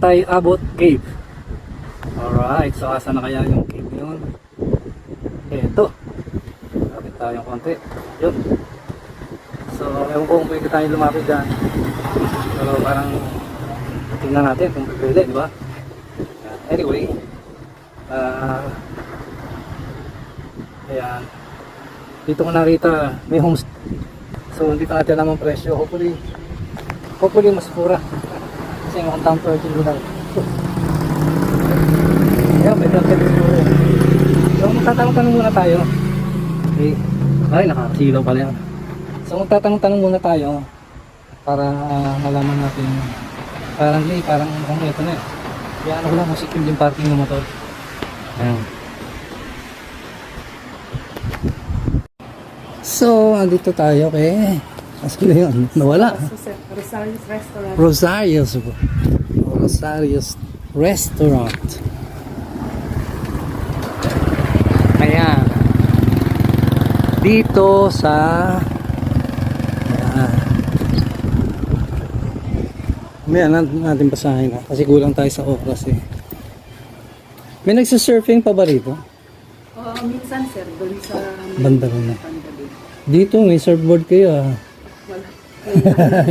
tayo abot cave. Alright, so asa na kaya yung cave yun? Eto, lapit tayong konti. Yun. So ewan ko kung pwede tayo lumapit dyan, pero parang tingnan natin kung pwede, di ba? Anyway, ayan, dito ko nakita may homestay. So hindi pa natin naman presyo. Hopefully mas mura kasi yung down per kilo lang. Ayan, may down per kilo. So magtatanong-tanong muna tayo. Okay. Ay, nakasilaw pala yan. So magtatanong-tanong muna tayo para malaman natin. Parang mukhang ito na eh. Kaya ano ko lang kung secure yung parking ng motor. Ayan. So, andito tayo kay sino yun? Nawala. Rosario's Restaurant. Rosario's Restaurant. Ayan. Dito sa may natin basahin ha, kasi kulang tayo sa oras eh. May nagsisurfing pa ba rito? Minsan sir, doon sa banda rin na. Dito may surfboard kayo ah. Wala.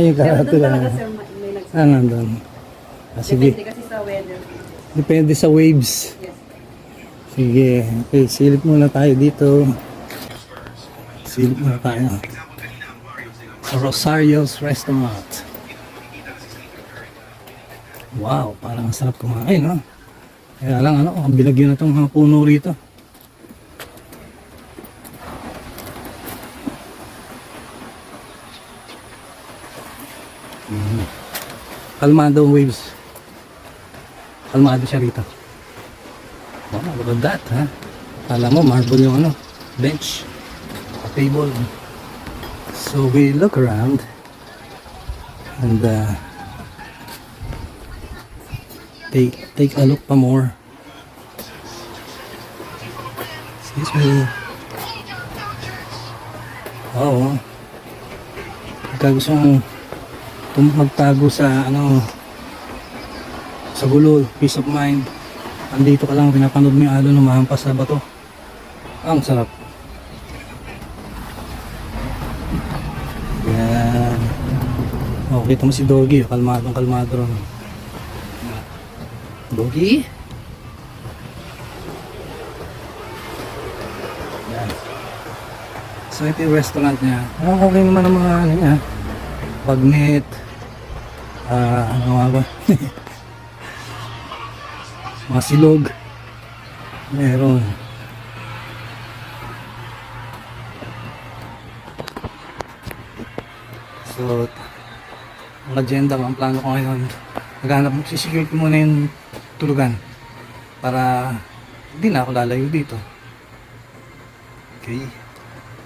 Yung Pero karato doon lang. talaga sir, may nagsasabi. Nandun. Sige. Depende kasi sa weather. Depende sa waves. Yes. Sige. Okay, silip muna tayo dito. Silip muna tayo. Sa Rosario's Restaurant. Wow, parang ang sarap kumain, no? Kaya lang, ang bilagyan na itong mga puno rito. Kalmado ang waves. Kalmado siya rito. Wow, look at that, ha? Kala mo, marble yung bench, table. So we look around and take a look pa more. Excuse me. Oo. Pagka gusto mong magtago sa sa gulo, peace of mind, andito ka lang, pinapanood mo yung alon, lumahampas sa bato. Ang sarap. Yan. Oh, kita mo si Doggy, kalmadong kalmado ron. Doggy. Yan. So ito yung restaurant niya. Okay naman ang mga niya. Bagnet. Ano nga ba? Mga silog. Meron. So ang agenda ko, ang plano ko ngayon, sisecure ko muna yung tulugan para hindi na ako lalayo dito. Okay,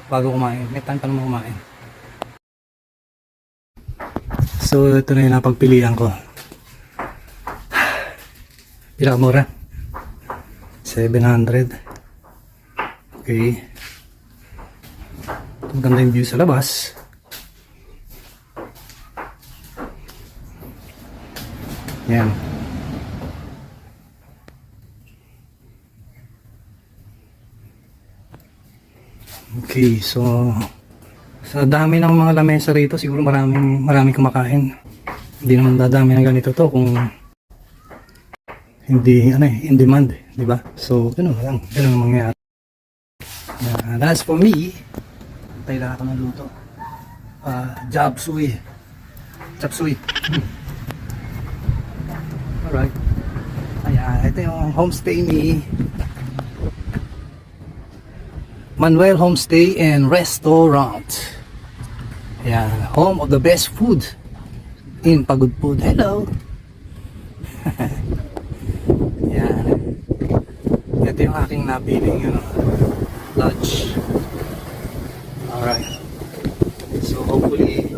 bago kumain, may time pa naman kumain. So ito na yung napagpilian ko. Pinakamura 700. Okay, maganda yung view sa labas. Yan. Okay, so sa dami ng mga lamesa rito, siguro maraming kumakain. Hindi naman dadami ng ganito to kung hindi in demand, di ba? So, ganun ang mangyayari. And as for me, tayo lang ako ng luto. Chop suey. Alright. Ayan, ito yung homestay ni Manuel Homestay and Restaurant. Ayan, home of the best food in Pagudpud. Hello! Ayan. Ito yung aking napiling lodge. Alright. So hopefully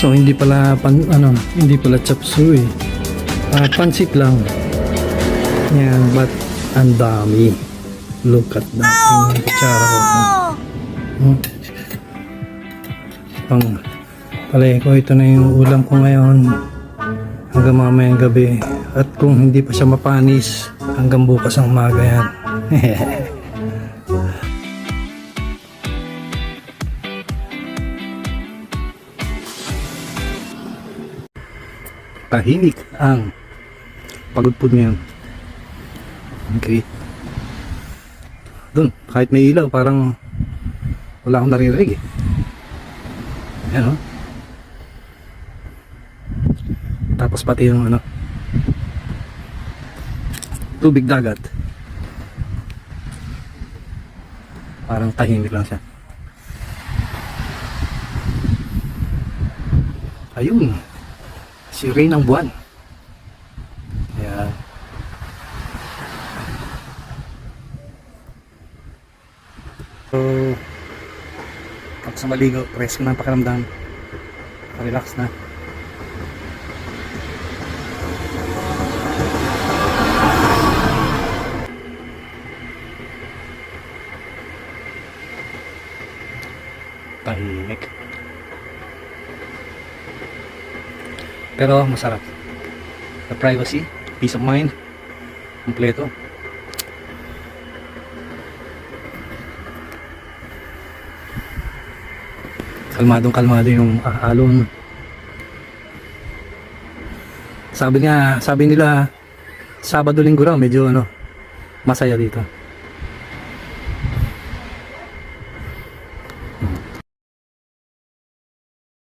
Kaso hindi pala hindi pala chop suey. Pansit lang. Yan, but ang dami. Look at that. Yung kutsara ko. Pang palay ko, ito na yung ulam ko ngayon. Hanggang mamayang gabi. At kung hindi pa siya mapanis, hanggang bukas ang umaga yan. Tahimik ang pagudpod ngayon. Okay. Doon, kahit may ilaw, parang wala akong naririnig eh. Ayan o. Tapos pati yung tubig dagat. Parang tahimik lang siya. Ayun. Si Rain ng buwan. Ayan. So, tapos maligo, presko na ang pakiramdam. Relax na. Tahimik. Pero masarap. The privacy, peace of mind, kompleto. Kalmadong-kalmado yung alon. Sabi nila Sabado Linggo raw medyo masaya dito.